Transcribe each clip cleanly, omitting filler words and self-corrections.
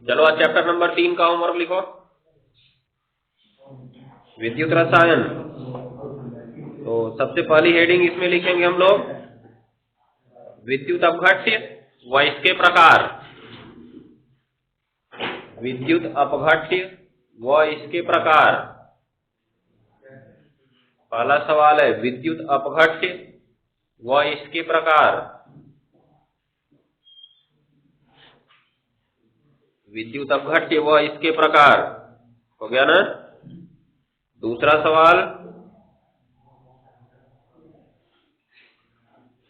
चलो आज chapter number 3 का होमवर्क लिखो, विद्युत रसायन। तो सबसे पहली हेडिंग इसमें लिखेंगे हम लोग विद्युत अपघट्य व इसके प्रकार। विद्युत अपघट्य व इसके प्रकार। पहला सवाल है विद्युत अपघट्य व इसके प्रकार। विद्युत अपघट्य व इसके प्रकार हो गया ना। दूसरा सवाल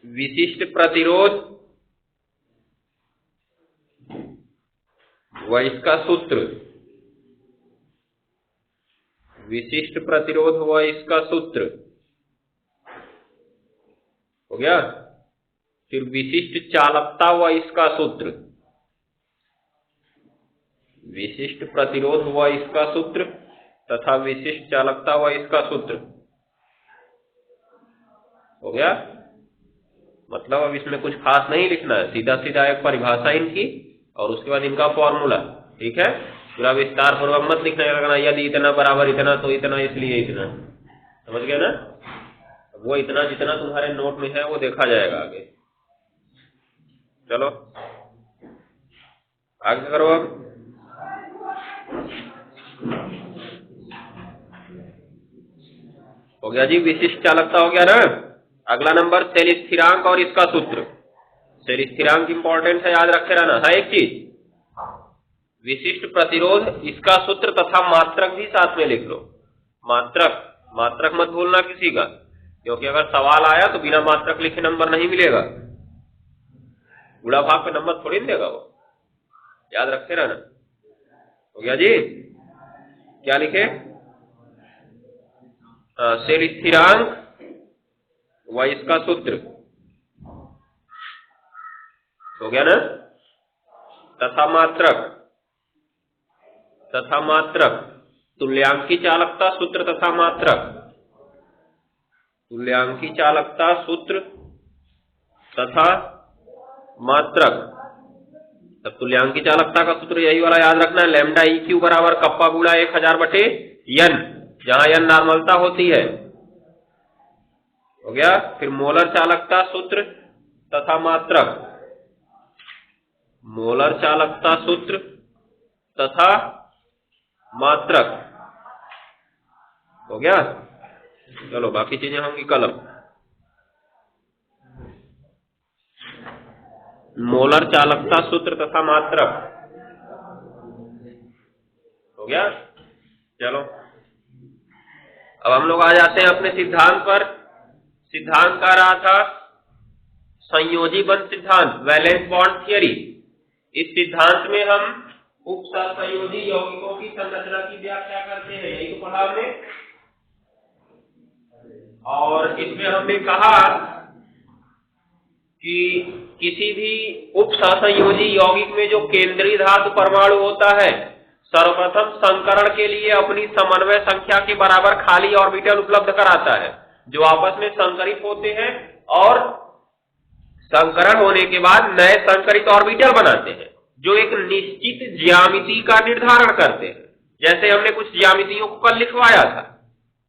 विशिष्ट प्रतिरोध व इसका सूत्र। विशिष्ट प्रतिरोध व इसका सूत्र हो गया। फिर विशिष्ट चालकता व इसका सूत्र। विशिष्ट प्रतिरोध व इसका सूत्र तथा विशिष्ट चालकता व इसका सूत्र हो गया। मतलब अब इसमें कुछ खास नहीं लिखना है, सीधा सीधा एक परिभाषा इनकी और उसके बाद इनका फॉर्मूला। ठीक है, पूरा विस्तार पूर्वक मत लिखना लगना यदि इतना बराबर इतना तो इतना इसलिए इतना। समझ गए ना। वो इतना जितना तुम्हारे नोट में है वो देखा जाएगा आगे। चलो आगे करो। अब हो गया जी, विशिष्ट चालकता हो गया ना। अगला नंबर सेल स्थिरांक और इसका सूत्र। सेल स्थिरांक इंपॉर्टेंट है, याद रखे रहना। है एक चीज विशिष्ट प्रतिरोध, इसका सूत्र तथा मात्रक भी साथ में लिख लो। मात्रक, मात्रक मत भूलना किसी का, क्योंकि अगर सवाल आया तो बिना मात्रक लिखे नंबर नहीं मिलेगा। गुणा भाग पे नंबर थोड़ी नहीं देगा वो, याद रखे रहना। हो गया जी। क्या लिखे? सेल स्थिरांक व इसका सूत्र हो गया ना। तथा मात्रक, तथा मात्रक, तुल्यांकी चालकता सूत्र तथा मात्रक। तुल्यांकी चालकता सूत्र तथा मात्रक। तब तुल्यांकी चालकता का सूत्र यही वाला याद रखना है, लैम्डा ई क्यू बराबर कप्पा गुणा 1000/n, जहां n नॉर्मलता होती है। हो गया। फिर मोलर चालकता सूत्र तथा मात्रक। मोलर चालकता सूत्र तथा मात्रक हो गया। चलो बाकी चीजें होंगी कल। मोलर चालकता सूत्र तथा मात्रक हो गया। चलो अब हम लोग आ जाते हैं अपने सिद्धांत पर। सिद्धांत का रहा था संयोजी बंध सिद्धांत, वैलेंस बॉन्ड थियरी। इस सिद्धांत में हम उपसहसंयोजी यौगिकों की संरचना की व्याख्या करते हैं, यही तो पढ़ा हमने। और इसमें हमने कहा कि किसी भी उपसहसंयोजी यौगिक में जो केंद्रीय धातु परमाणु होता है, सर्वप्रथम संकरण के लिए अपनी समन्वय संख्या के बराबर खाली ऑर्बिटल उपलब्ध कराता है, जो आपस में संकरित होते हैं और संकरण होने के बाद नए संकरित ऑर्बिटल बनाते हैं, जो एक निश्चित ज्यामिति का निर्धारण करते हैं। जैसे हमने कुछ ज्यामितियों को कल लिखवाया था,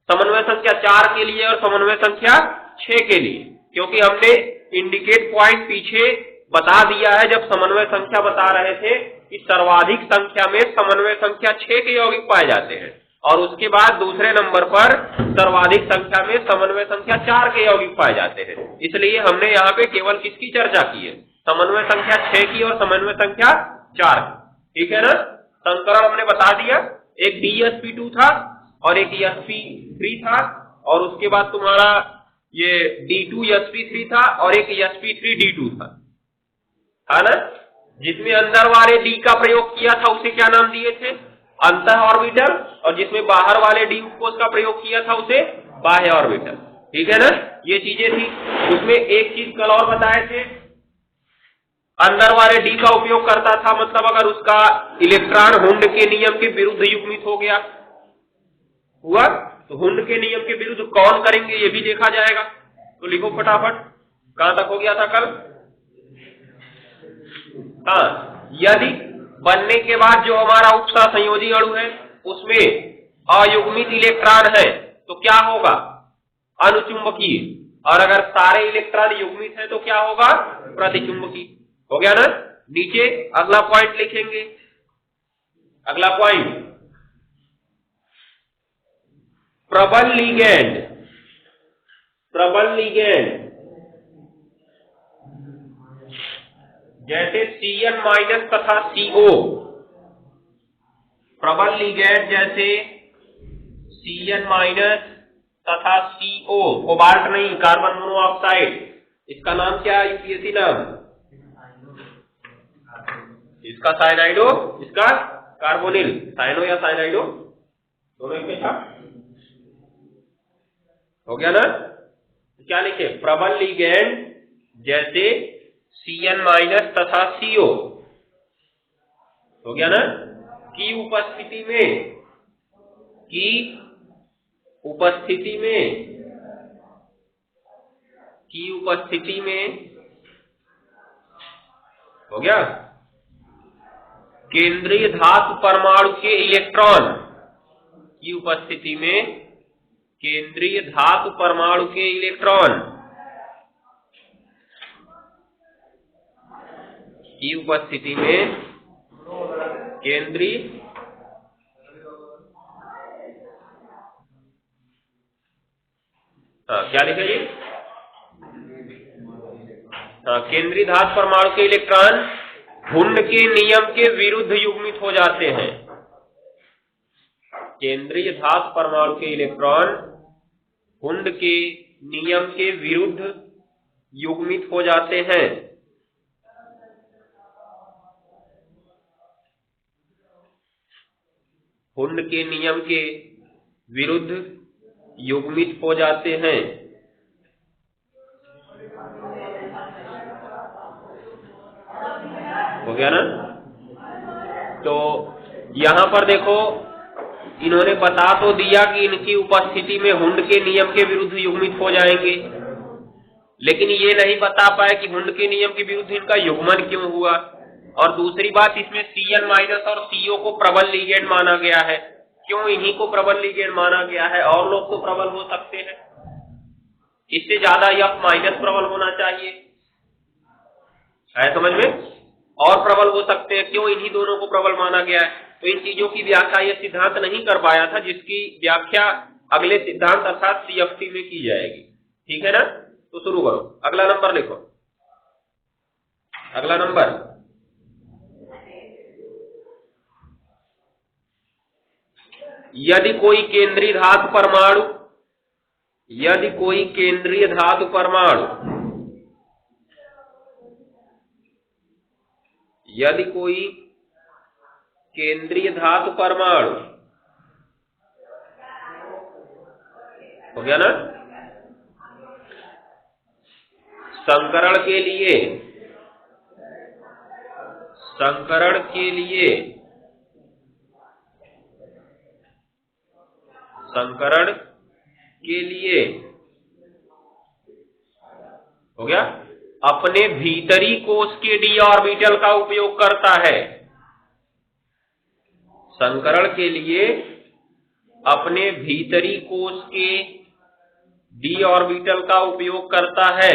समन्वय संख्या 4 के लिए और समन्वय संख्या 6 के लिए, क्योंकि हमने इंडिकेट पॉइंट पीछे बता दिया है जब समन्वय संख्या बता रहे थे कि सर्वाधिक संख्या में समन्वय संख्या 6 के यौगिक पाए जाते हैं, और उसके बाद दूसरे नंबर पर सर्वाधिक संख्या में समन्वय संख्या 4 के यौगिक पाए जाते हैं। इसलिए हमने यहाँ पे केवल किसकी चर्चा की है? समन्वय संख्या 6 की और समन्वय संख्या 4 की। ठीक है ना। संकरण हमने बता दिया, एक DsP2 था और एक sp3 था, और उसके बाद तुम्हारा ये D2sp3 था और एक sp3d2 था, है ना। जिसमें अंदर वाले D का प्रयोग किया था उसे क्या नाम दिए थे? अंतः ऑर्बिटल, और जिसमें बाहर वाले D उपकोष का प्रयोग किया था उसे बाह्य ऑर्बिटल। ठीक है ना। ये चीजें थी। उसमें एक चीज कल और बताए थे, अंदर वाले D का उपयोग करता था, मतलब अगर उसका इलेक्ट्रॉन हुंड के नियम के विरुद्ध युग्मित हो गया हुआ तो हुंड के नियम के विरुद्ध कौन करेंगे ये भी देखा जाएगा। तो लिखो फटाफट, कहां तक हो गया था कल? हाँ, यदि बनने के बाद जो हमारा उपसहसंयोजी अणु है उसमें अयुग्मित इलेक्ट्रॉन है तो क्या होगा? अनुचुंबकीय। और अगर सारे इलेक्ट्रॉन युग्मित है तो क्या होगा? प्रतिचुंबकीय। हो गया ना? नीचे अगला पॉइंट लिखेंगे। अगला पॉइंट, प्रबल लिगैंड। प्रबल लिगैंड जैसे Cn माइनस तथा CO। प्रबल लिगैंड जैसे Cn माइनस तथा CO, कोबाल्ट नहीं, कार्बन मोनोऑक्साइड। इसका नाम क्या है यूपीएससी नाम? इसका साइनाइडो, इसका कार्बोनिल। साइनो या साइनाइडो दोनों एक था। हो गया ना? क्या लिखे? प्रबल लिगैंड जैसे Cn माइनस तथा CO। हो गया ना? की उपस्थिति में हो गया, केंद्रीय धातु परमाणु के इलेक्ट्रॉन की उपस्थिति में, केंद्रीय धातु परमाणु के इलेक्ट्रॉन की उपस्थिति में केंद्रीय क्या लिखेंगे? केंद्रीय धातु परमाणु के इलेक्ट्रॉन हुंड के नियम के विरुद्ध युग्मित हो जाते हैं। केंद्रीय धातु परमाणु के इलेक्ट्रॉन हुंड के नियम के विरुद्ध युग्मित हो जाते हैं। हुंड के नियम के विरुद्ध युग्मित हो जाते हैं। हो गया ना? तो यहां पर देखो, इन्होंने बता तो दिया कि इनकी उपस्थिति में हुंड के नियम के विरुद्ध युग्मित हो जाएंगे, लेकिन ये नहीं बता पाए कि हुंड के नियम के विरुद्ध इनका युग्मन क्यों हुआ। और दूसरी बात, इसमें Cn माइनस और CO को प्रबल लिगैंड माना गया है। क्यों इन्हीं को प्रबल लिगैंड माना गया है? और लोग तो प्रबल हो सकते हैं, इससे ज्यादा F माइनस प्रबल होना चाहिए, है समझ में? और प्रबल हो सकते हैं, क्यों इन्हीं दोनों को प्रबल माना गया है? तो इन चीजों की व्याख्या यह सिद्धांत नहीं कर पाया था, जिसकी व्याख्या अगले सिद्धांत अर्थात CFT में की जाएगी। ठीक है ना? तो शुरू करो। अगला नंबर लिखो। अगला नंबर, यदि कोई केंद्रीय धातु परमाणु, यदि कोई केंद्रीय धातु परमाणु, यदि कोई केंद्रीय धातु परमाणु, हो गया ना, संकरण के लिए, संकरण के लिए, संकरण के लिए, हो गया, अपने भीतरी कोश के d ऑर्बिटल का उपयोग करता है। संकरण के लिए अपने भीतरी कोश के d ऑर्बिटल का उपयोग करता है।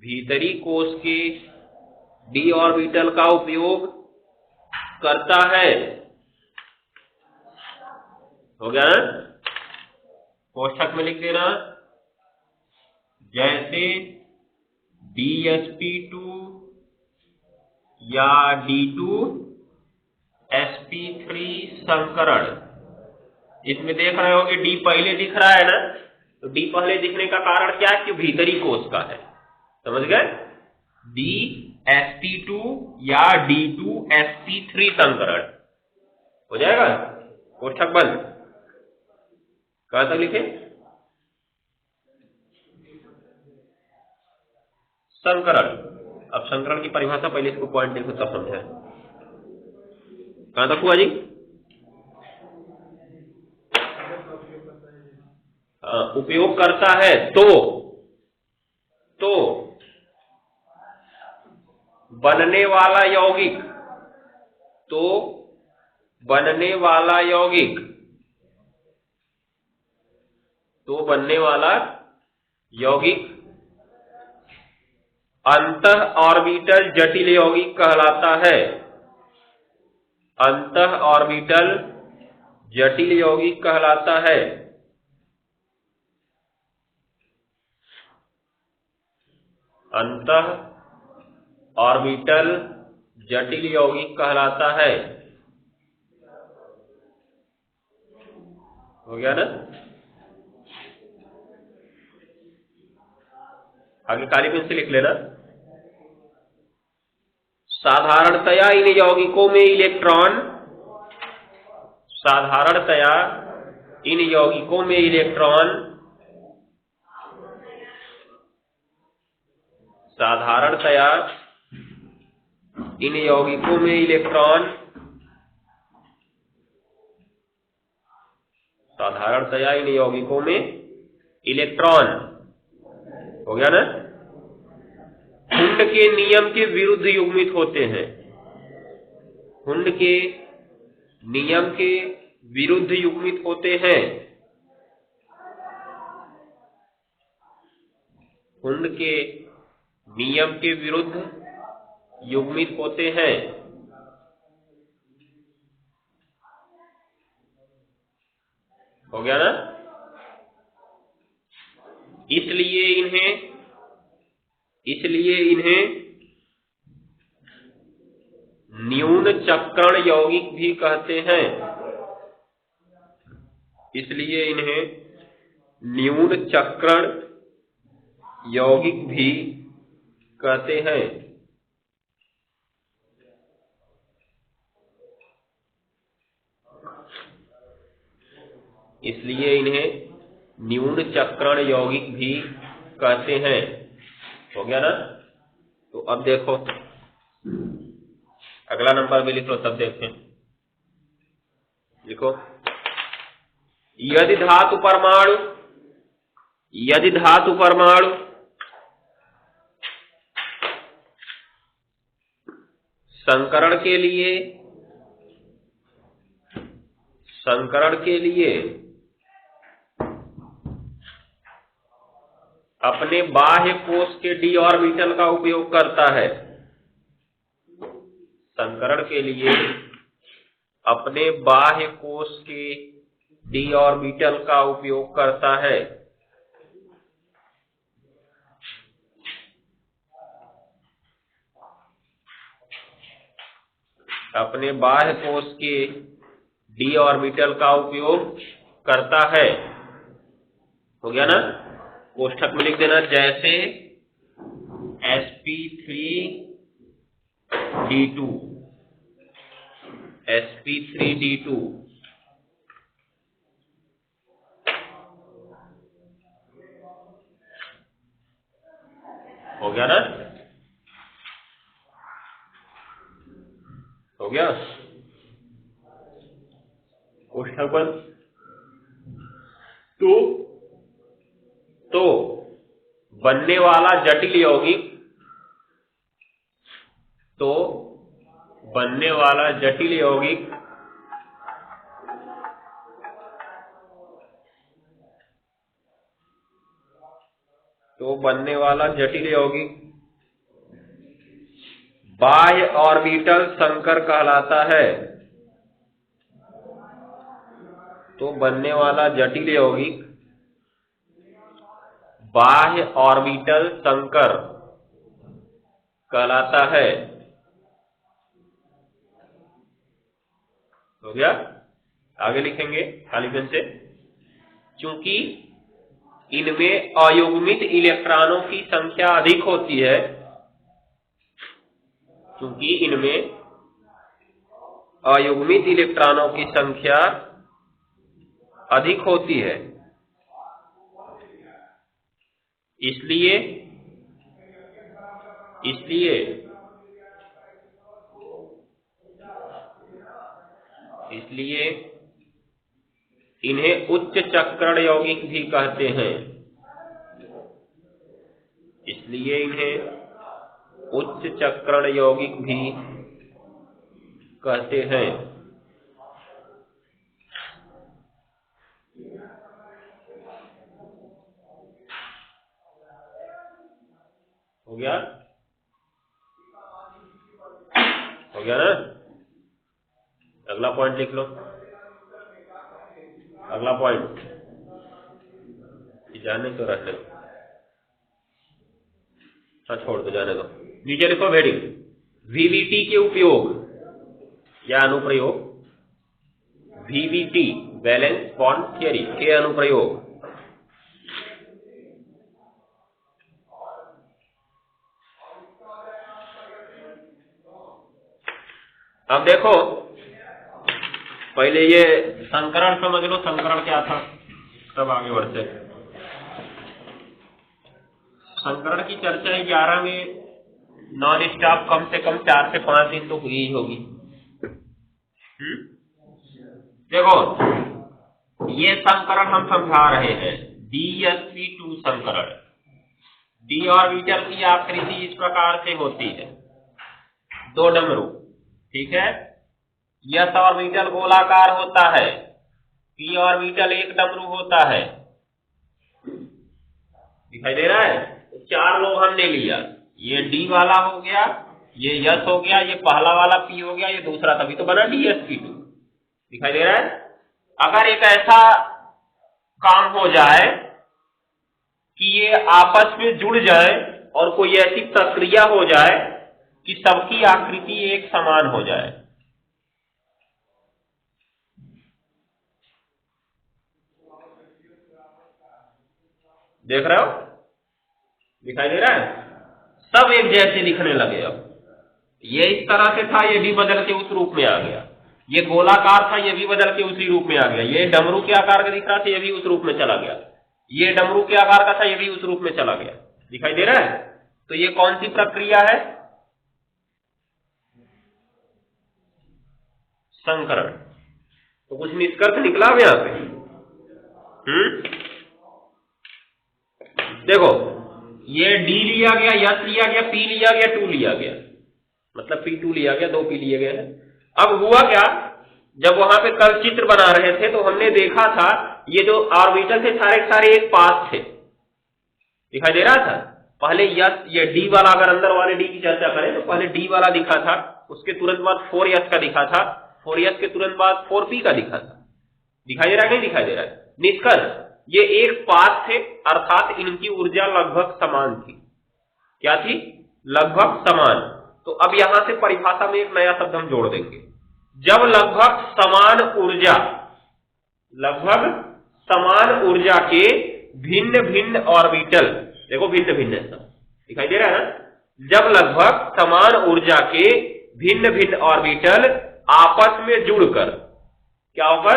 भीतरी कोश के d ऑर्बिटल का उपयोग करता है। हो गया ना? कोष्ठक में लिख देना, जैसे DsP2 या D2sp3 संकरण। इसमें देख रहे हो कि D पहले दिख रहा है ना, तो D पहले दिखने का कारण क्या है? कि भीतरी कोश का है। समझ गए? DsP2 या D2sp3 संकरण हो जाएगा। कोष्ठक बंद। कहां तक लिखे? संकरण। अब संकरण की परिभाषा पहले इसको पॉइंट देखो तब समझे। कहां तक हुआ जी? उपयोग करता है तो बनने वाला यौगिक, तो बनने वाला यौगिक, तो बनने वाला यौगिक अंतः ऑर्बिटल जटिल यौगिक कहलाता है। अंतः ऑर्बिटल जटिल यौगिक कहलाता है। अंतः ऑर्बिटल जटिल यौगिक कहलाता है। हो गया ना? आगे काली पेन से लिख लेना। साधारणतया इन यौगिकों में इलेक्ट्रॉन, साधारणतया इन यौगिकों में इलेक्ट्रॉन, साधारणतया इन यौगिकों में इलेक्ट्रॉन, साधारणतया इन यौगिकों में इलेक्ट्रॉन, हो गया ना, हुंड के नियम के विरुद्ध युग्मित होते हैं। हुंड के नियम के विरुद्ध युग्मित होते हैं। हुंड के नियम के विरुद्ध युग्मित होते हैं। हो गया ना? इसलिए इन्हें न्यून चक्रण यौगिक भी कहते हैं। इसलिए इन्हें न्यून चक्रण यौगिक भी कहते हैं। इसलिए इन्हें न्यून चक्रण यौगिक भी कहते हैं। हो गया ना? तो अब देखो अगला नंबर भी लिख लो, तब देखें। लिखो, यदि धातु परमाणु संकरण के लिए अपने बाह्य कोश के d ऑर्बिटल का उपयोग करता है। संकरण के लिए अपने बाह्य कोश के d ऑर्बिटल का उपयोग करता है। अपने बाह्य कोश के d ऑर्बिटल का उपयोग करता है। हो गया ना? कोष्ठक में लिख देना, जैसे sp3d2, sp3d2। हो गया ना? हो गया? कोष्ठक बंद। तो बनने वाला जटिल यौगिक, तो बनने वाला जटिल यौगिक बाह्य ऑर्बिटल संकर कहलाता है। तो बनने वाला जटिल यौगिक बाह्य ऑर्बिटल संकर कहलाता है। हो गया? आगे लिखेंगे खाली पेन से। चूंकि इनमें अयुग्मित इलेक्ट्रॉनों की संख्या अधिक होती है, क्योंकि इनमें अयुग्मित इलेक्ट्रॉनों की संख्या अधिक होती है, इसलिए इन्हें उच्च चक्रण यौगिक भी कहते हैं। इसलिए इन्हें उच्च चक्रण यौगिक भी कहते हैं। हो गया ना? अगला पॉइंट लिख लो। अगला पॉइंट जाने तो रहने दो, हाँ छोड़ दो, जाने दो। नीचे लिखो हेडिंग, वीवीटी के उपयोग या अनुप्रयोग, वीवीटी वैलेंस बॉन्ड थियरी के अनुप्रयोग। अब देखो, पहले ये संकरण समझ लो, संकरण क्या था, तब आगे बढ़ते। संकरण की चर्चा 11 में नॉन स्टॉप कम से कम 4 से 5 दिन तो हुई ही होगी। देखो, ये संकरण हम समझा रहे हैं, DsP2 संकरण। डी ऑर्बिटल की आकृति इस प्रकार से होती है, 2 डमरू, ठीक है। s ऑर्बिटल गोलाकार होता है, p ऑर्बिटल 1 डमरू होता है, दिखाई दे रहा है। 4 लोग हमने लिया, ये d वाला हो गया, ये s हो गया, ये पहला वाला p हो गया, ये दूसरा, तभी तो बना DsP2, दिखाई दे रहा है। अगर एक ऐसा काम हो जाए कि ये आपस में जुड़ जाए और कोई ऐसी प्रक्रिया हो जाए कि सबकी आकृति एक समान हो जाए, देख रहे हो, दिखाई दे रहा है, सब एक जैसे दिखने लगे। अब ये इस तरह से था, ये भी बदल के उस रूप में आ गया। ये गोलाकार था, ये भी बदल के उसी रूप में आ गया। ये डमरू के आकार का दिख रहा था, ये भी उस रूप में चला गया। ये डमरू के आकार का था, ये भी उस रूप में चला गया, दिखाई दे रहा है। तो ये कौन सी प्रक्रिया है? संकरण। तो कुछ निष्कर्ष निकला अब यहां पे। देखो, ये डी लिया गया, यस लिया गया, पी लिया गया, 2 लिया गया, मतलब P2 लिया गया, 2 P लिए गए हैं। अब हुआ क्या, जब वहां पे कल चित्र बना रहे थे तो हमने देखा था ये जो ऑर्बिटल थे सारे एक पास थे, दिखाई दे रहा था। पहले यस, ये डी वाला, अगर अंदर वाले डी की चर्चा करें तो पहले डी वाला दिखा था, उसके तुरंत बाद 4s का दिखा था, 4s के तुरंत बाद 4p का दिखा था, दिखाई दे रहा है, नहीं दिखाई दे रहा है। निष्कर्ष, ये एक पास थे, अर्थात इनकी ऊर्जा लगभग समान थी। क्या थी? लगभग समान। तो अब यहां से परिभाषा में एक नया शब्द हम जोड़ देंगे। जब लगभग समान ऊर्जा के भिन्न भिन्न ऑर्बिटल, देखो भिन्न भिन्न दिखाई दे रहा है ना। जब लगभग समान ऊर्जा के भिन्न भिन्न ऑर्बिटल आपस में जुड़कर, क्या होकर?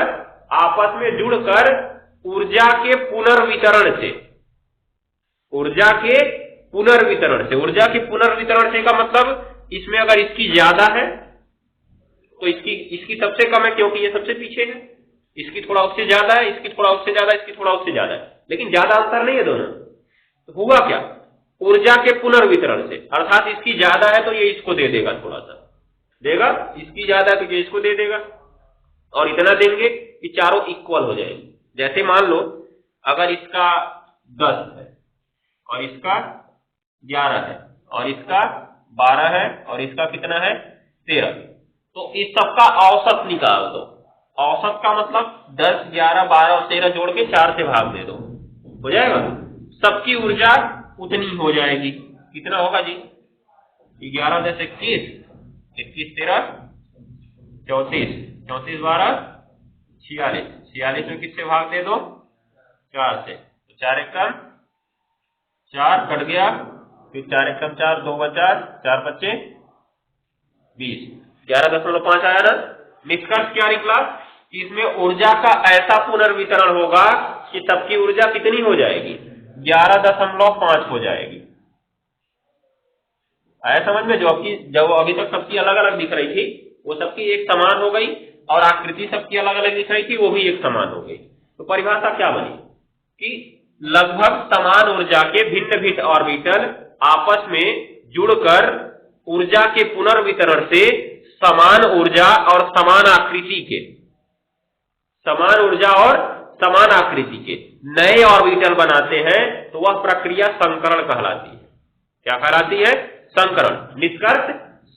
आपस में जुड़कर ऊर्जा के पुनर्वितरण से, ऊर्जा के पुनर्वितरण से का मतलब, इसमें अगर इसकी ज्यादा है तो इसकी सबसे कम है, क्योंकि ये सबसे पीछे है। इसकी थोड़ा उससे ज्यादा है, इसकी थोड़ा उससे ज्यादा, इसकी थोड़ा उससे ज्यादा है, लेकिन ज्यादा अंतर नहीं है दोनों। तो हुआ क्या? ऊर्जा के पुनर्वितरण से, अर्थात इसकी ज्यादा है तो ये इसको दे देगा, थोड़ा सा देगा, इसकी ज्यादा है तो ये इसको दे देगा, और इतना देंगे कि चारों इक्वल हो जाएंगे। जैसे मान लो अगर इसका 10 है और इसका 11 है और इसका 12 है और इसका कितना है? 13, तो इस सबका औसत निकाल दो। औसत का मतलब 10, 11, 12 और 13 जोड़ के 4 से भाग दे दो, हो जाएगा। सबकी ऊर्जा उतनी हो जाएगी। कितना होगा जी? 11 10 21, 21 13 34, 34 12 46, 46 में किससे भाग दे दो? 4 से। तो 4 एकम 4 कट गया, फिर 4 एकम 4, 2 बचा, 4 बचे 20, 11.5 आया ना। निष्कर्ष क्या निकला कि इसमें ऊर्जा का ऐसा पुनर्वितरण होगा कि सबकी ऊर्जा कितनी हो जाएगी? 11.5 हो जाएगी। आया समझ में? जब अभी तक सबकी अलग अलग दिख रही थी वो सबकी एक समान हो गई, और आकृति सबकी अलग अलग दिख रही थी वो भी एक समान हो गई। तो परिभाषा क्या बनी कि लगभग समान ऊर्जा के भिन्न भिन्न ऑर्बिटल आपस में जुड़कर ऊर्जा के पुनर्वितरण से समान ऊर्जा और समान आकृति के, समान ऊर्जा और समान आकृति के नए ऑर्बिटल बनाते हैं तो वह प्रक्रिया संकरण कहलाती है। क्या कहलाती है? संकरण। निष्कर्ष,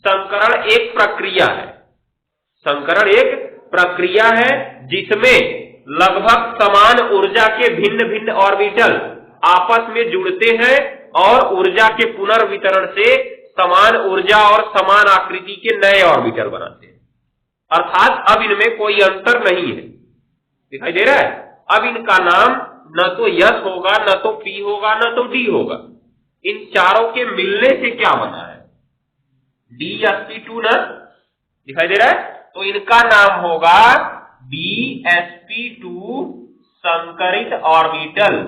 संकरण एक प्रक्रिया है, संकरण एक प्रक्रिया है जिसमें लगभग समान ऊर्जा के भिन्न भिन्न ऑर्बिटल आपस में जुड़ते हैं और ऊर्जा के पुनर्वितरण से समान ऊर्जा और समान आकृति के नए ऑर्बिटल बनाते हैं। अर्थात अब इनमें कोई अंतर नहीं है। दिखाई दे रहा है? अब इनका नाम न तो यस होगा, न तो पी होगा, न तो डी होगा। इन चारों के मिलने से क्या बना है? DsP2 न, दिखाई दे रहा है? तो इनका नाम होगा DsP2 संकरित ऑर्बिटल।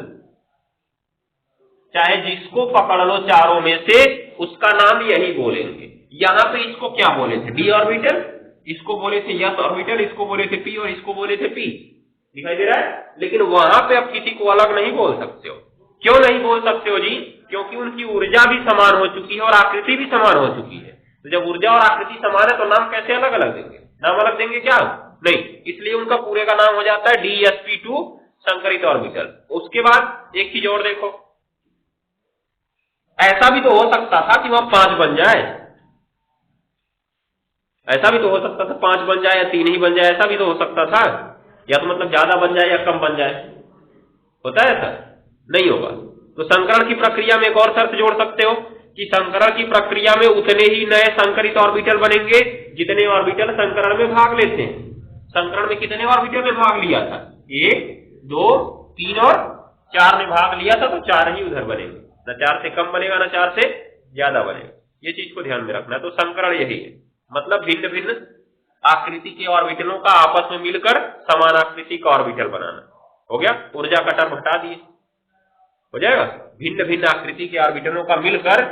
चाहे जिसको पकड़ लो चारों में से, उसका नाम यही बोलेंगे। यहां पे इसको क्या बोले थे? डी ऑर्बिटल, इसको बोले थे यस ऑर्बिटल, इसको बोले थे पी और इसको बोले थे पी। दिखाई दे रहा है? लेकिन वहां पे अब किसी को अलग नहीं बोल सकते हो। क्यों नहीं बोल सकते हो जी? क्योंकि उनकी ऊर्जा भी समान हो चुकी है और आकृति भी समान हो चुकी है। तो जब ऊर्जा और आकृति समान है तो नाम कैसे अलग अलग देंगे? नाम अलग देंगे क्या? नहीं। इसलिए उनका पूरे का नाम हो जाता है DsP2 संकरित ऑर्बिटल। उसके बाद एक चीज और देखो, ऐसा भी तो हो सकता था कि वह 5 बन जाए, ऐसा भी तो हो सकता था 5 बन जाए या 3 ही बन जाए, ऐसा भी तो हो सकता था। या तो मतलब ज्यादा बन जाए या कम बन जाए, होता है ऐसा? नहीं होगा। तो संकरण की प्रक्रिया में एक और शर्त जोड़ सकते हो कि संकरण की प्रक्रिया में उतने ही नए संकरित ऑर्बिटल बनेंगे जितने ऑर्बिटल संकरण में भाग लेते हैं। संकरण में कितने ऑर्बिटल में भाग लिया था? 1, 2, 3 और 4 में भाग लिया था, तो 4 ही उधर बनेंगे। न 4 से कम बनेगा, न 4 से ज्यादा बनेगा। ये चीज को ध्यान में रखना। तो संकरण यही है, मतलब भिन्न भिन्न आकृति के ऑर्बिटलों का आपस में मिलकर समान आकृति का ऑर्बिटल बनाना। हो गया? ऊर्जा का टर्म हटा दिए, हो जाएगा। भिन्न भिन्न आकृति के ऑर्बिटलों का मिलकर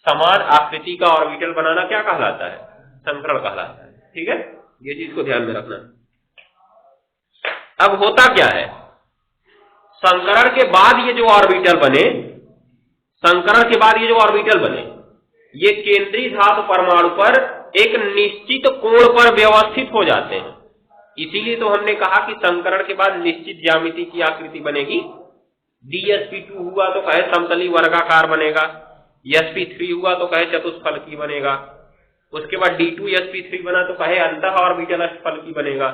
समान आकृति का ऑर्बिटल बनाना क्या कहलाता है? संकरण कहलाता है। ठीक है, ये चीज को ध्यान में रखना। अब होता क्या है, संकरण के बाद ये जो ऑर्बिटल बने, संकरण के बाद ये जो ऑर्बिटल बने, ये केंद्रीय धातु परमाणु पर एक निश्चित कोण पर व्यवस्थित हो जाते हैं। इसीलिए तो हमने कहा कि संकरण के बाद निश्चित ज्यामिति की आकृति बनेगी। DsP2 हुआ तो कहे समतली वर्गाकार बनेगा, sp3 हुआ तो कहे चतुष्फलकी बनेगा, उसके बाद D2sp3 बना तो कहे अंतः ऑर्बिटल अष्टफलकी बनेगा,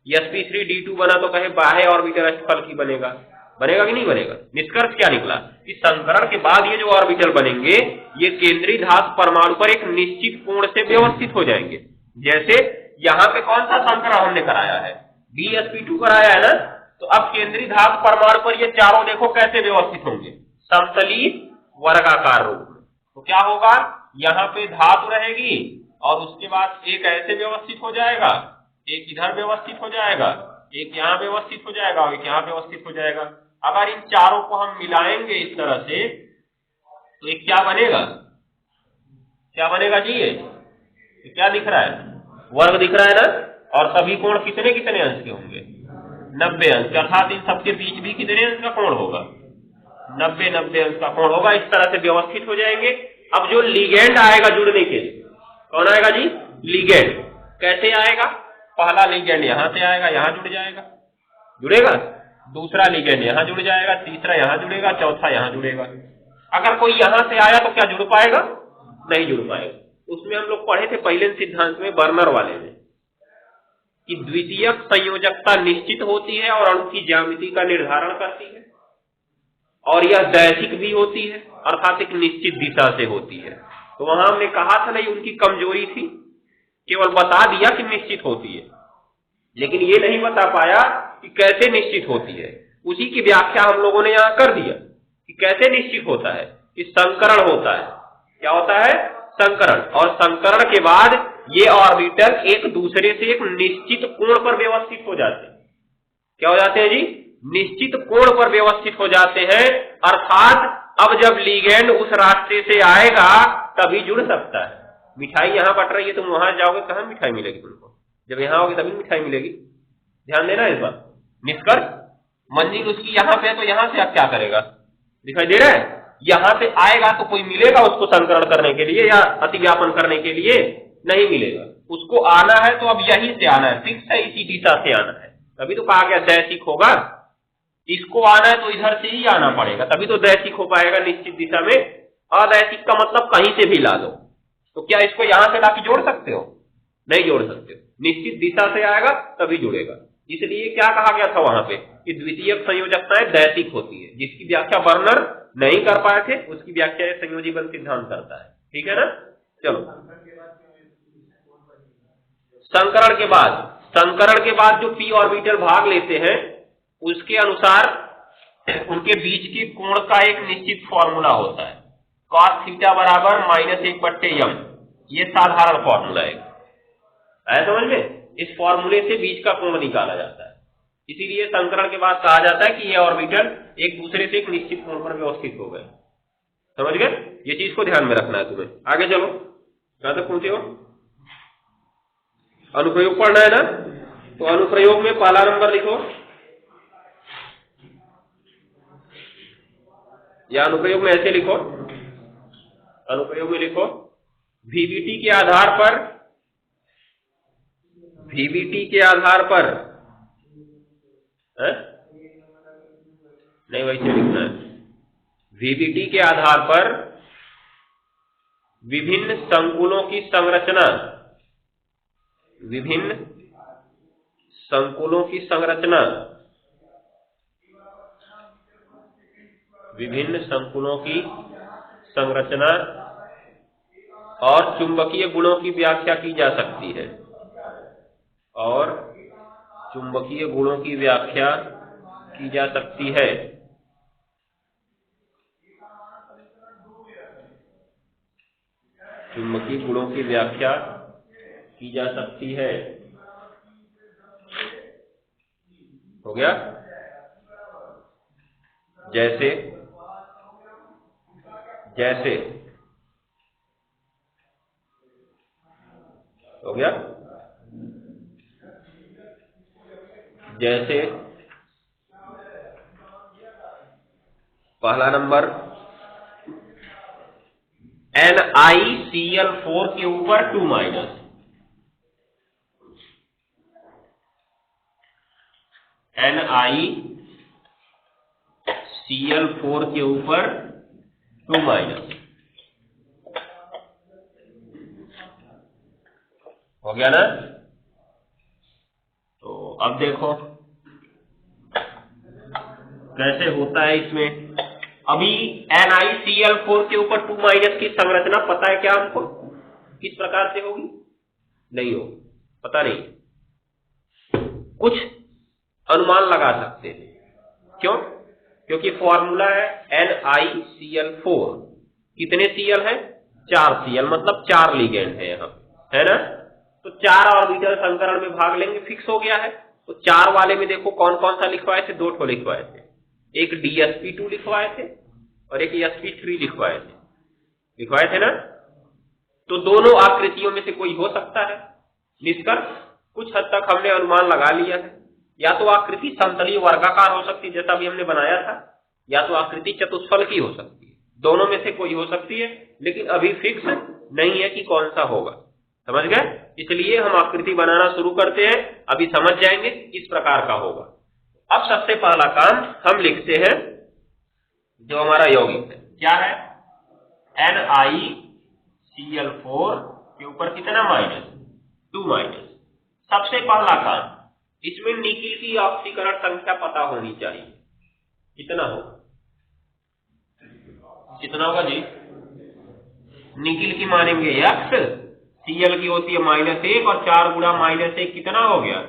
sp3 D2 बना तो कहे बाह्य ऑर्बिटल अष्टफलकी बनेगा। बनेगा कि नहीं बनेगा? निष्कर्ष क्या निकला कि संकरण के बाद ये जो ऑर्बिटल बनेंगे ये केंद्रीय धातु परमाणु पर एक निश्चित कोण से व्यवस्थित हो जाएंगे। जैसे यहाँ पे कौन सा संकरण हमने कराया है? DsP2 कराया है ना। तो अब केंद्रीय धातु परमाणु पर ये चारों देखो कैसे व्यवस्थित होंगे, समतली वर्गाकार रूप में। तो क्या होगा, यहाँ पे धातु रहेगी और उसके बाद एक ऐसे व्यवस्थित हो जाएगा, एक इधर व्यवस्थित हो जाएगा, एक यहाँ व्यवस्थित हो जाएगा और एक यहाँ व्यवस्थित हो जाएगा। अगर इन चारों को हम मिलाएंगे इस तरह से तो एक क्या बनेगा? क्या बनेगा जी? ये क्या दिख रहा है? वर्ग दिख रहा है ना। और सभी कोण कितने कितने अंश के होंगे? 90 अंश। अर्थात इन सबके बीच भी कितने अंश का कोण होगा? 90 अंश का कोण होगा। इस तरह से व्यवस्थित हो जाएंगे। अब जो लिगेंड आएगा जुड़ने के लिए, कौन आएगा जी? लिगेंड। कैसे आएगा? पहला लिगेंड यहां से आएगा, यहां जुड़ जाएगा, जुड़ेगा। दूसरा लिगेंड यहां जुड़ जाएगा, तीसरा यहां जुड़ेगा, चौथा यहां जुड़ेगा। अगर कोई यहां से आया तो क्या जुड़ पाएगा? नहीं जुड़ पाएगा। उसमें हम लोग पढ़े थे पहले सिद्धांत में, बर्नर वाले में, कि द्वितीयक संयोजकता निश्चित होती है और अणु की ज्यामिति का निर्धारण करती है, और यह दैशिक भी होती है, अर्थात एक निश्चित दिशा से होती है। तो वहां हमने कहा था नहीं, उनकी कमजोरी थी, केवल बता दिया कि निश्चित होती है, लेकिन ये नहीं बता पाया कि कैसे निश्चित होती है। उसी की व्याख्या हम लोगों ने यहाँ कर दिया कि कैसे निश्चित होता है, कि संकरण होता है। क्या होता है? संकरण। और संकरण के बाद ये ऑर्बिटल एक दूसरे से एक निश्चित कोण पर व्यवस्थित हो जाते हैं। क्या हो जाते हैं जी? निश्चित कोण पर व्यवस्थित हो जाते हैं। अर्थात अब जब लिगेंड उस रास्ते से आएगा तभी जुड़ सकता है। मिठाई यहाँ बट रही है, तुम वहां जाओगे कहां मिठाई मिलेगी तुमको? जब यहाँ आओगे तभी मिठाई मिलेगी। ध्यान देना इस बात। निष्कर्ष, मंजिल उसकी यहाँ पे है तो यहाँ से आप क्या करेगा? दिखाई दे रहा है? यहां से आएगा तो कोई मिलेगा उसको संकरण करने के लिए या अतिव्यापन करने के लिए? नहीं मिलेगा। उसको आना है तो अब यहीं से आना है, फिक्स है, इसी दिशा से आना है। तभी तो कहा गया दैशिक होगा। इसको आना है तो इधर से ही आना पड़ेगा, तभी तो दैशिक हो पाएगा निश्चित दिशा में। अदैशिक का मतलब कहीं से भी ला दो। तो क्या इसको यहां से लाके जोड़ सकते हो? नहीं जोड़ सकते हो। निश्चित दिशा से आएगा तभी जुड़ेगा। इसलिए क्या कहा गया था वहां पे कि द्वितीयक संयोजकताएं दैशिक होती है। जिसकी व्याख्या वर्णन नहीं कर पाए थे उसकी व्याख्या संयोजी बल सिद्धांत करता है। ठीक है ना? चलो, संकरण के बाद जो p ऑर्बिटल भाग लेते हैं उसके अनुसार उनके बीच के कोण का एक निश्चित फॉर्मूला होता है। cos थीटा बराबर -1/m, ये साधारण फॉर्मूला है। आया समझ में? इस फॉर्मूले से बीच का कोण निकाला जाता है। इसीलिए संकरण के बाद कहा जाता है कि ये ऑर्बिटल एक दूसरे से एक निश्चित कोण पर व्यवस्थित हो गए। समझ गए? ये चीज को ध्यान में रखना है तुम्हें। आगे चलो, कहां तक पहुंचे हो? अनुप्रयोग पढ़ना है ना? तो अनुप्रयोग में पहला नंबर लिखो, या अनुप्रयोग में ऐसे लिखो, अनुप्रयोग में लिखो VBT के आधार पर है? नहीं, वैसे लिखना है। VBT के आधार पर विभिन्न संकुलों की संरचना, विभिन्न संकुलों की संरचना, विभिन्न संकुलों की संरचना और चुंबकीय गुणों की व्याख्या की जा सकती है, और चुंबकीय गुणों की व्याख्या की जा सकती है। चुंबकीय गुणों की व्याख्या की जा सकती है। हो गया? जैसे जैसे हो गया? जैसे पहला नंबर NiCl4 के ऊपर 2 माइनस, NiCl4 के ऊपर 2 माइनस। हो गया ना? तो अब देखो कैसे होता है इसमें। अभी NiCl4 के ऊपर 2 माइनस की संरचना पता है क्या हमको? किस प्रकार से होगी? नहीं होगी, पता नहीं। कुछ अनुमान लगा सकते हैं। क्यों? क्योंकि फॉर्मूला है NiCl4। कितने Cl है? 4 Cl, मतलब 4 लिगेंड है यहाँ, है ना? तो 4 ऑर्बिटल संकरण में भाग लेंगे, फिक्स हो गया है। तो 4 वाले में देखो कौन कौन सा लिखवाए थे? 2 ठो लिखवाए थे। एक DsP2 लिखवाए थे और एक sp3 लिखवाए थे ना? तो दोनों आकृतियों में से कोई हो सकता है। निष्कर्ष कुछ हद तक हमने अनुमान लगा लिया है। या तो आकृति समतलीय वर्गाकार हो सकती है जैसा भी हमने बनाया था, या तो आकृति चतुष्फल की हो सकती है। दोनों में से कोई हो सकती है, लेकिन अभी फिक्स नहीं है कि कौन सा होगा। समझ गए? इसलिए हम आकृति बनाना शुरू करते हैं। अभी समझ जाएंगे किस प्रकार का होगा। अब सबसे पहला काम हम लिखते हैं जो हमारा यौगिक है। क्या है? NiCl4 के ऊपर कितना माइनस? 2 माइनस। सबसे पहला काम, इसमें निकिल की ऑक्सीकरण संख्या पता होनी चाहिए। कितना होगा? कितना होगा जी? निकिल की मानेंगे x, Cl की होती है -1 और 4 गुणा -1 कितना हो गया?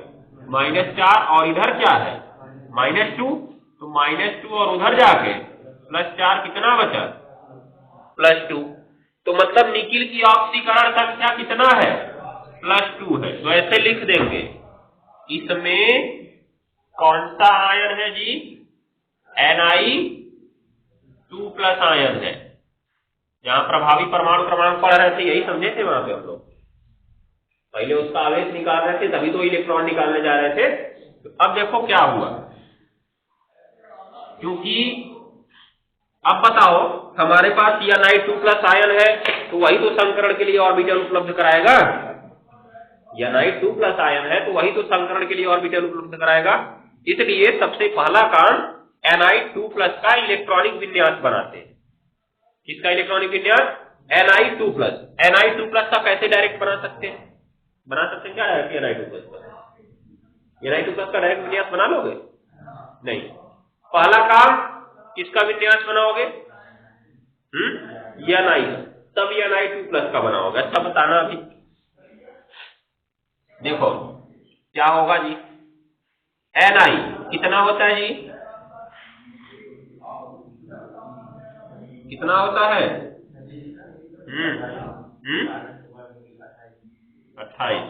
-4। और इधर क्या है? -2। तो -2 और उधर जाके +4 कितना बचा? +2। तो मतलब निकिल की ऑक्सीकरण संख्या कितना है? +2 है। तो ऐसे लिख देंगे, इसमें कौन सा आयन है जी? Ni2+ आयन है। जहां प्रभावी परमाणु क्रमांक पढ़ रहे थे यही समझे थे वहां पे हम लोग। पहले उसका आवेश निकाल रहे थे, तभी तो इलेक्ट्रॉन निकालने जा रहे थे। तो अब देखो क्या हुआ, क्योंकि अब बताओ, हमारे पास Ni2+ आयन है तो वही तो संकरण के लिए ऑर्बिटल उपलब्ध कराएगा। Ni2+ आयन है तो वही तो संकरण के लिए ऑर्बिटल उपलब्ध कराएगा। इसलिए सबसे पहला काम Ni2+ का इलेक्ट्रॉनिक विन्यास बनाते हैं। किसका इलेक्ट्रॉनिक विन्यास? Ni2+। Ni2+ का कैसे डायरेक्ट बना सकते हैं? क्या डायरेक्ट Ni2+ का? Ni2+ का डायरेक्ट विन्यास बना लोगे? नहीं। पहला काम किसका विन्यास बनाओगे? Ni, तब Ni2+ का बनाओगे। अच्छा बताना अभी। देखो क्या होगा जी, Ni कितना होता है जी? कितना होता है? 28।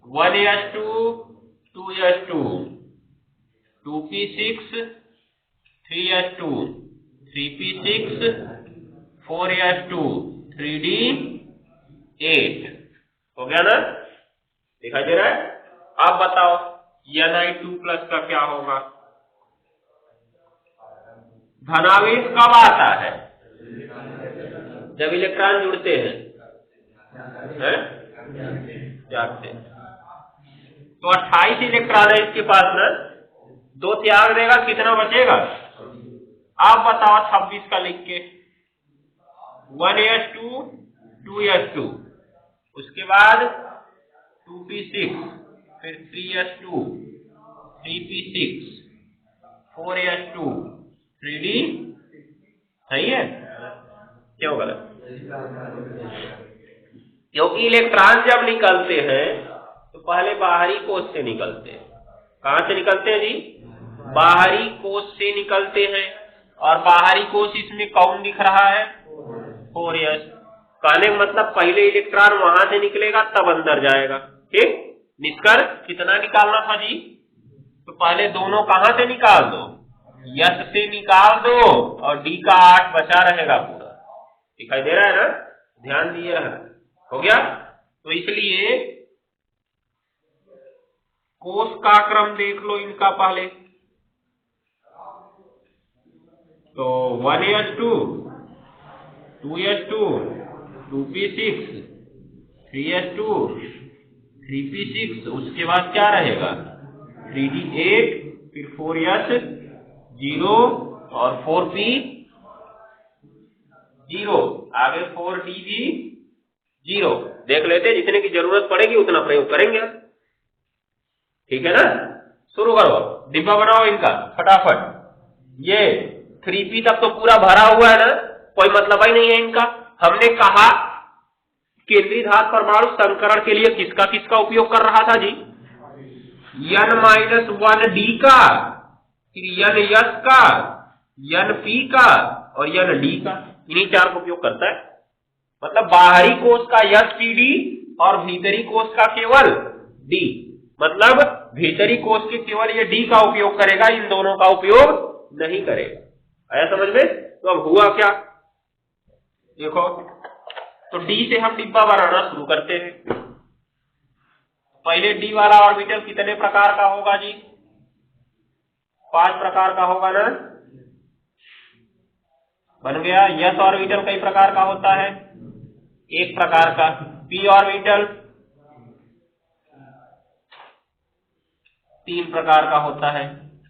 1s2 2s2 2p6 3s2 3p6 4s2 3d8 हो गया ना? दिखाई दे रहा है? अब बताओ Ni2+ का क्या होगा? धनावेश कब आता है? जब इलेक्ट्रॉन जुड़ते हैं, जागते। तो 28 इलेक्ट्रॉन है इसके पास ना, 2 त्याग देगा, कितना बचेगा? आप बताओ 26 का लिख के। 1s2 2s2 उसके बाद 2p6 फिर 3s2 3p6 4s2 3d, सही है? क्यों गलत? क्योंकि इलेक्ट्रॉन जब निकलते हैं तो पहले बाहरी कोश से निकलते हैं। कहां से निकलते हैं जी? बाहरी कोश से निकलते हैं। और बाहरी कोश इसमें कौन दिख रहा है? 4s। कहने का मतलब पहले इलेक्ट्रॉन वहां से निकलेगा तब अंदर जाएगा। ठीक? निष्कर्ष कितना निकालना था जी? तो पहले दोनों कहां से निकाल दो? s से निकाल दो और d का 8 बचा रहेगा पूरा। दिखाई दे रहा है ना? ध्यान दिए रहना। हो गया? तो इसलिए कोश का क्रम देख लो इनका पहले। तो 1s2 2s2 2p6 3s2 3p6 उसके बाद क्या रहेगा? 3d8 फिर 4s 0 और 4p 0 आगे 4d भी 0। देख लेते, जितने की जरूरत पड़ेगी उतना प्रयोग करेंगे। ठीक है ना? शुरू करो, डिब्बा बनाओ इनका फटाफट। ये 3p तक तो पूरा भरा हुआ है ना, कोई मतलब ही नहीं है इनका। हमने कहा केंद्रीय धातु परमाणु संकरण के लिए किसका उपयोग कर रहा था जी? N-1d का, फिर Ns का, Np का और Nd का, इन्हीं 4 का उपयोग करता है। मतलब बाहरी कोश का Spd और भीतरी कोश का केवल d। मतलब भीतरी कोश के केवल ये d का उपयोग करेगा, इन दोनों का उपयोग नहीं करेगा। आया समझ में? तो अब हुआ क्या देखो, तो d से हम डिब्बा बनाना शुरू करते हैं। पहले d वाला ऑर्बिटल कितने प्रकार का होगा जी? 5 प्रकार का होगा ना? बन गया। s ऑर्बिटल कई प्रकार का होता है? 1 प्रकार का। p ऑर्बिटल 3 प्रकार का होता है।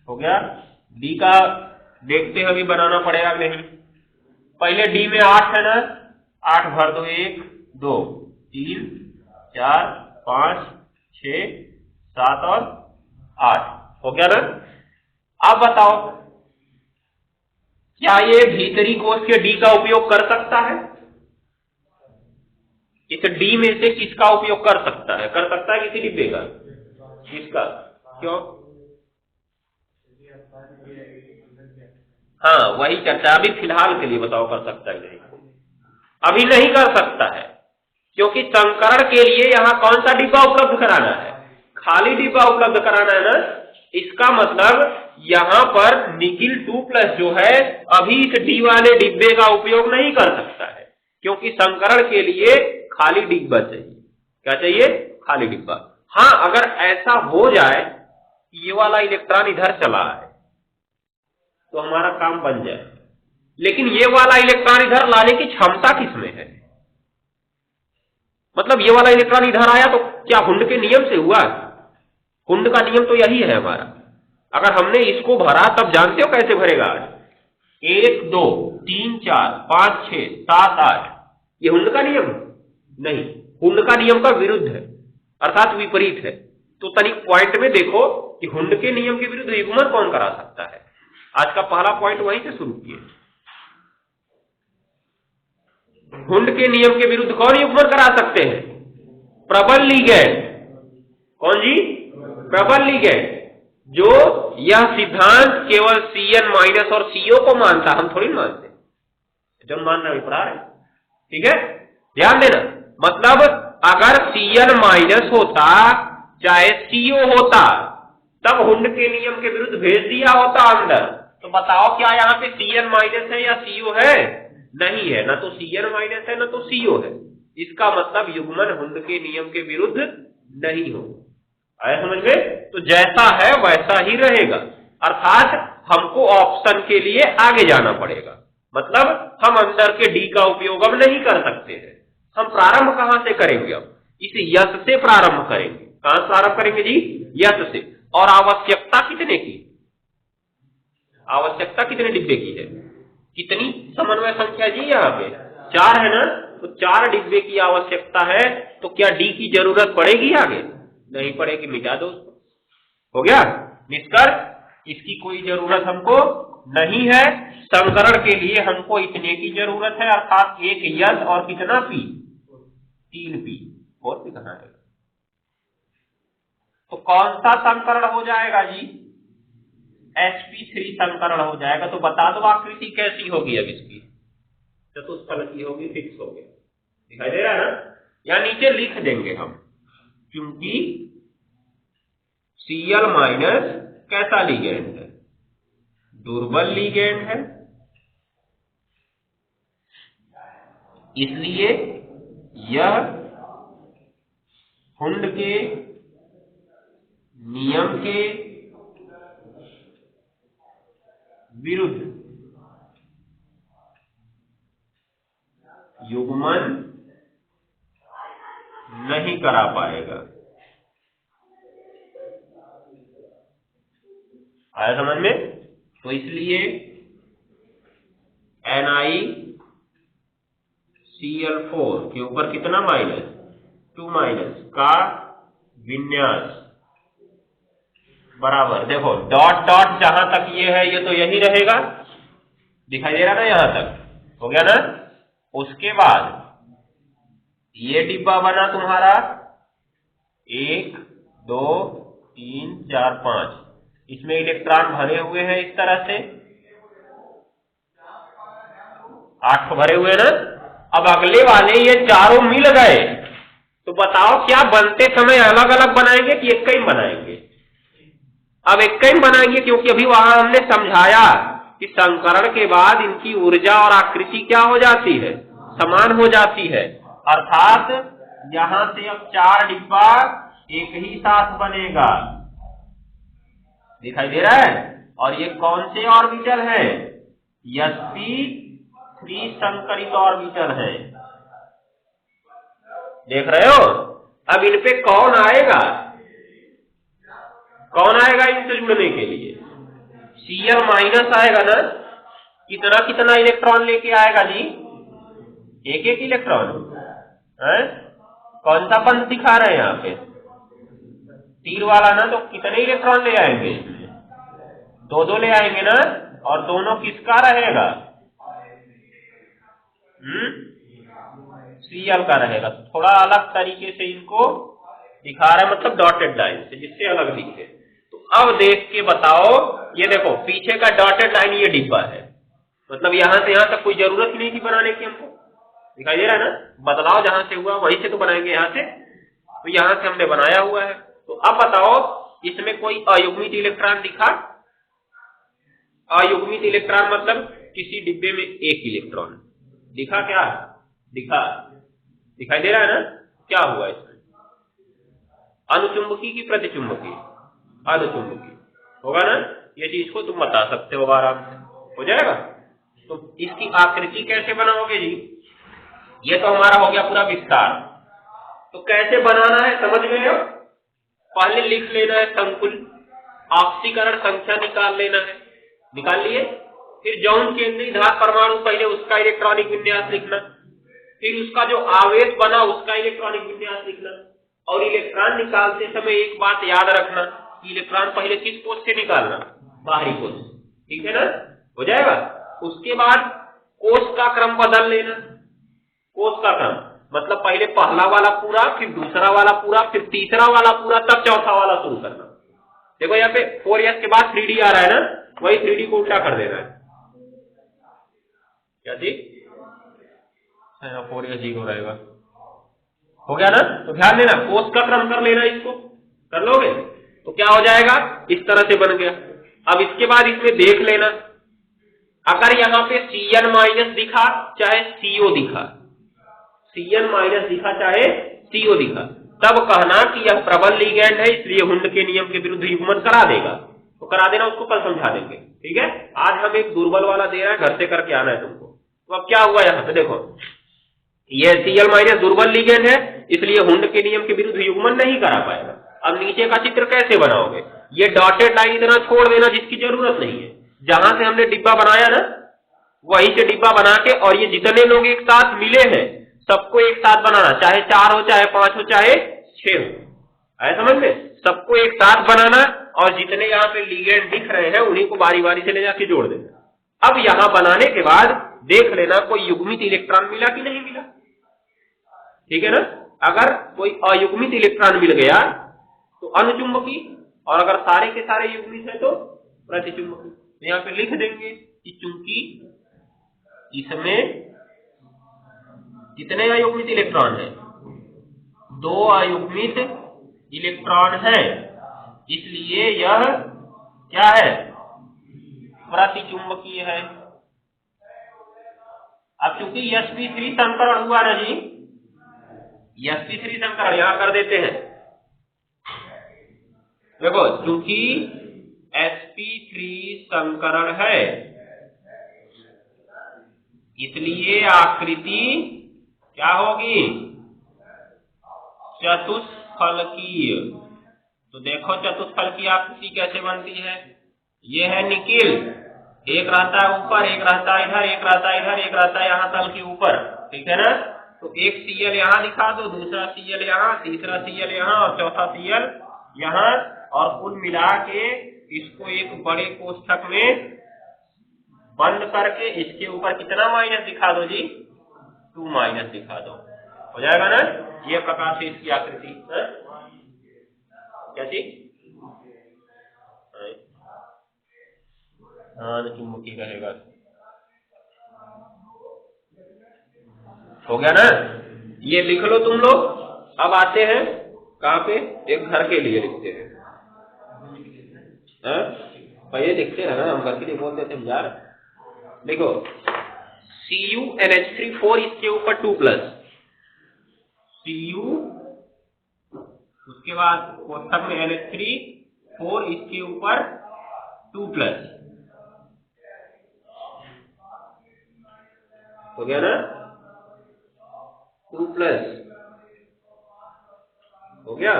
हो गया। d का देखते हैं अभी बनाना पड़ेगा नहीं। पहले d में 8 है ना, 8 भर दो, 1 2 3 4 5 6 7 और 8 हो गया ना? अब बताओ क्या ये भीतरी कोश के d का उपयोग कर सकता है? इस d में से किसका उपयोग कर सकता है? कर सकता है किसी डिब्बे का? किसका? क्यों? हाँ वही चर्चा अभी फिलहाल के लिए बताओ, कर सकता है नहीं? अभी नहीं कर सकता है, क्योंकि संकरण के लिए यहाँ कौन सा डिब्बा उपलब्ध कराना है? खाली डिब्बा उपलब्ध कराना है ना। इसका मतलब यहाँ पर निकिल 2+ जो है अभी इस डी वाले डिब्बे का उपयोग नहीं कर सकता है, क्योंकि संकरण के लिए खाली डिब्बा चाहिए। क्या चाहिए? खाली डिब्बा। हाँ अगर ऐसा हो जाए ये वाला इलेक्ट्रॉन इधर चला है तो हमारा काम बन जाए। लेकिन ये वाला इलेक्ट्रॉन इधर लाने की क्षमता किसमें है? मतलब ये वाला इलेक्ट्रॉन इधर आया तो क्या हुंड के नियम से हुआ? हुंड का नियम तो यही है हमारा। अगर हमने इसको भरा तब जानते हो कैसे भरेगा? आज 1 2 3 4 5 6 7 8, ये हुंड का नियम नहीं, हुंड का नियम का विरुद्ध है, अर्थात विपरीत है। तो तनिक पॉइंट में देखो कि हुंड के नियम के विरुद्ध युग्मन कौन करा सकता है। आज का पहला पॉइंट वहीं से शुरू किए। हुंड के नियम के विरुद्ध कौन युग्मन करा सकते हैं? प्रबल लिगैंड। कौन जी? प्रबल लिगैंड। जो यह सिद्धांत केवल Cn माइनस और CO को मानता, हम थोड़ी मानते, जो मानना विपरार है। ठीक है, ध्यान देना। मतलब अगर Cn माइनस होता चाहे CO होता तब हुंड के नियम के विरुद्ध भेज दिया होता अंदर। तो बताओ क्या यहाँ पे Cn माइनस है या CO है? नहीं है, ना तो Cn माइनस है ना तो CO है। इसका मतलब युग्मन हुंड के नियम के विरुद्ध नहीं हो। आया समझ में? तो जैसा है वैसा ही रहेगा, अर्थात हमको ऑप्शन के लिए आगे जाना पड़ेगा। मतलब हम अंदर के डी का उपयोग अब नहीं कर सकते हैं। हम प्रारंभ कहां से करेंगे? अब इस यस से प्रारंभ करेंगे। कहां से प्रारंभ करेंगे जी? यस से। और आवश्यकता कितने की? आवश्यकता कितने डिब्बे की है? कितनी समन्वय संख्या जी? यहाँ पे 4 है ना, तो 4 डिब्बे की आवश्यकता है। तो क्या डी की जरूरत पड़ेगी आगे? नहीं पड़ेगी, मिटा दो उसको। हो गया निष्कर्ष, इसकी कोई जरूरत हमको नहीं है। संकरण के लिए हमको इतने की जरूरत है, अर्थात 1 यस और कितना पी? 3 पी। और भी कहां है? तो कौन सा संकरण हो जाएगा जी? sp3 संकरण हो जाएगा। तो बता दो आकृति कैसी होगी? अब इसकी चतुष्फलकी होगी, फिक्स हो गया। दिखाई दे रहा है ना? या नीचे लिख देंगे हम, क्योंकि Cl माइनस कैसा लिगेंड है? दुर्बल लिगेंड है। इसलिए यह हुंड के नियम के विरुद्ध युग्मन नहीं करा पाएगा। आया समझ में? तो इसलिए NiCl4 के ऊपर कितना माइनस? 2 माइनस का विन्यास बराबर, देखो डॉट डॉट जहां तक ये है ये तो यही रहेगा, दिखाई दे रहा ना? यहां तक हो गया ना? उसके बाद ये डिब्बा बना तुम्हारा 1 2 3 4 5, इसमें इलेक्ट्रॉन भरे हुए हैं इस तरह से, 8 भरे हुए ना। अब अगले वाले ये चारों मिल गए, तो बताओ क्या बनते समय अलग अलग बनाएंगे कि एक ही बनाएंगे? अब एक ही बनाएंगे, क्योंकि अभी वहां हमने समझाया कि संकरण के बाद इनकी ऊर्जा और आकृति क्या हो जाती है? समान हो जाती है। अर्थात यहां से अब 4 डिब्बा एक ही साथ बनेगा। दिखाई दे रहा है? और ये कौन से ऑर्बिटल है? sp3 संकरित ऑर्बिटल है। देख रहे हो? अब इन पे कौन आएगा? कौन आएगा इनसे जुड़ने के लिए? Cl माइनस आएगा ना। कितना कितना इलेक्ट्रॉन लेके आएगा जी? एक एक इलेक्ट्रॉन है। कौन सा पंथ दिखा रहे हैं यहाँ पे? तीर वाला ना। तो कितने इलेक्ट्रॉन ले आएंगे? 2 ले आएंगे ना। और दोनों किसका रहेगा? Cl का रहेगा। थोड़ा अलग तरीके से इनको दिखा रहा है, मतलब डॉटेड लाइन से, जिससे अलग दिखे। तो अब देख के बताओ, ये देखो पीछे का डॉटेड लाइन ये डिब्बा है, मतलब यहां से यहां तक कोई जरूरत ही नहीं थी बनाने की हमको। दिखाई दे रहा है ना? बदलाव जहां से हुआ वहीं से तो बनाएंगे यहां से, तो यहां से हमने बनाया हुआ है। तो अब बताओ इसमें कोई अयुग्मित इलेक्ट्रॉन दिखा? अयुग्मित इलेक्ट्रॉन मतलब किसी डिब्बे में एक इलेक्ट्रॉन दिखा? क्या दिखा? दिखाई दे रहा है ना? क्या हुआ इसमें? अनुचुंबकी की प्रतिचुंबकी? अनुचुंबकी होगा ना। ये चीज को तुम बता सकते हो आराम से, हो जाएगा। तो इसकी आकृति कैसे बनाओगे जी, ये तो हमारा हो गया पूरा विस्तार। तो कैसे बनाना है समझ गए हो। पहले लिख लेना है संकुल, ऑक्सीकरण संख्या निकाल लेना है, निकाल लिए। फिर जौन केंद्रीय धातु परमाणु पहले उसका इलेक्ट्रॉनिक विन्यास लिखना, फिर उसका जो आवेश बना उसका इलेक्ट्रॉनिक विन्यास लिखना। और इलेक्ट्रॉन निकालते समय एक बात याद रखना कि इलेक्ट्रॉन पहले किस कोष से निकालना, बाहरी कोष, ठीक है ना, हो जाएगा। उसके बाद कोष का क्रम बदल लेना, कोष का क्रम मतलब पहले पहला वाला पूरा, फिर दूसरा वाला पूरा, फिर तीसरा वाला पूरा, तब चौथा वाला शुरू करना। देखो यहाँ पे 4s के बाद 3d आ रहा है ना, वही 3d को उल्टा कर देना है। क्या ठीक, 4s 0 रहेगा, हो गया ना। तो ध्यान देना, कोष का क्रम कर लेना, इसको कर लोगे तो क्या हो जाएगा, इस तरह से बन गया। अब इसके बाद इसमें देख लेना, अगर यहाँ पे Cn माइनस दिखा चाहे CO दिखा, Cn माइनस दिखा चाहे CO दिखा, तब कहना कि यह प्रबल लिगैंड है, इसलिए हुंड के नियम के विरुद्ध युग्मन करा देगा। तो करा देना, उसको कल समझा देंगे, ठीक है। आज हम एक दुर्बल वाला दे रहे हैं, घर से करके आना है तुमको। तो अब क्या हुआ यहाँ पे देखो, ये Cl माइनस दुर्बल लिगैंड है, इसलिए हुंड के नियम के विरुद्ध युग्मन नहीं करा पाएगा। अब नीचे का चित्र कैसे बनाओगे, ये डॉटेड लाइन इतना छोड़ देना जिसकी जरूरत नहीं है। जहां से हमने डिब्बा बनाया ना, वहीं से डिब्बा बना के, और ये जितने लोग एक साथ मिले हैं सबको एक साथ बनाना, चाहे 4 हो, चाहे 5 हो, चाहे 6 हो, ऐसा समझ में, सबको एक साथ बनाना। और जितने यहाँ पे लिगेंड दिख रहे हैं उन्हीं को बारी बारी से ले जाके जोड़ देना। अब यहाँ बनाने के बाद देख लेना कोई युग्मित इलेक्ट्रॉन मिला कि नहीं मिला, ठीक है ना। अगर कोई अयुग्मित इलेक्ट्रॉन मिल गया तो अनुचुंबकी, और अगर सारे के सारे युग्मित है तो प्रतिचुंबकी। तो यहाँ पे लिख देंगे कि चूंकि इसमें कितने अयुग्मित इलेक्ट्रॉन है, 2 अयुग्मित इलेक्ट्रॉन है, इसलिए यह क्या है, प्रतिचुंबकीय है। अब चूंकि sp3 संकरण हुआ ना जी, sp3 संकरण यहां कर देते हैं। देखो चूंकि sp3 संकरण है, इसलिए आकृति क्या होगी, चतुष्फलकीय। तो देखो चतुष्फलकीय आकृति कैसे बनती है, ये है निकिल, एक रहता है ऊपर, एक रहता है इधर, एक रहता है इधर, एक रहता है यहाँ तल के ऊपर, ठीक है ना। तो एक Cl यहाँ दिखा दो, दूसरा Cl यहाँ, तीसरा Cl यहाँ और चौथा Cl यहाँ, और कुल मिला के इसको एक बड़े कोष्ठक में बंद करके इसके ऊपर कितना माइनस दिखा दो जी, 2 माइनस दिखा दो, हो जाएगा ना। ये प्रकार से इसकी आकृति है, क्या चीज, चुंबकीय रहेगा, हो गया ना। ये लिख लो तुम लोग। अब आते हैं कहाँ पे, एक घर के लिए लिखते हैं, पहले लिखते हैं ना, हम घर के लिए बोलते थे यार। देखो CuNH3 4, इसके ऊपर 2+, Cu, उसके बाद कोष्ठक में NH3 4, इसके ऊपर 2+, हो गया ना, 2+, हो गया।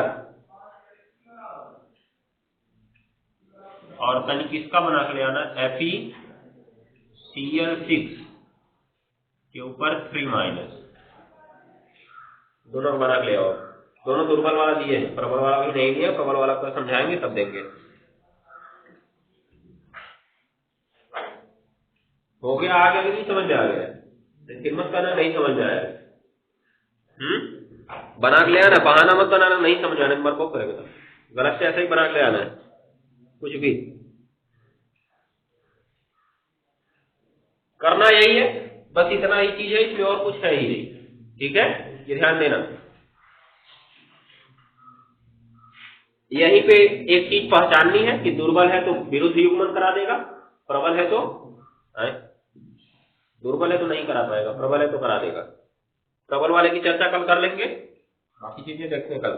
और कहीं किसका बना के ले आना, FeCl6 के ऊपर 3-, दोनों बना के ले आओ। दोनों दुर्बल वाला दिए हैं, प्रबल वाला भी नहीं दिया, प्रबल वाला को समझाएंगे तब देंगे। हो गया, आगे नहीं समझ में आ गया, मत करना नहीं समझ में आया, बना के ले आना, बहाना मत बनाना, नहीं समझ आने नंबर को करेगा, गलत से ऐसे ही बना के ले आना है कुछ भी करना, यही है बस, इतना ही चीज है, इसमें और कुछ है ही नहीं, ठीक है। ये ध्यान देना, यहीं पे एक चीज पहचाननी है कि दुर्बल है तो विरुद्ध युग्मन करा देगा, प्रबल है तो दुर्बल है तो नहीं करा पाएगा, प्रबल है तो करा देगा। प्रबल वाले की चर्चा कल कर लेंगे, बाकी चीजें देखते हैं कल।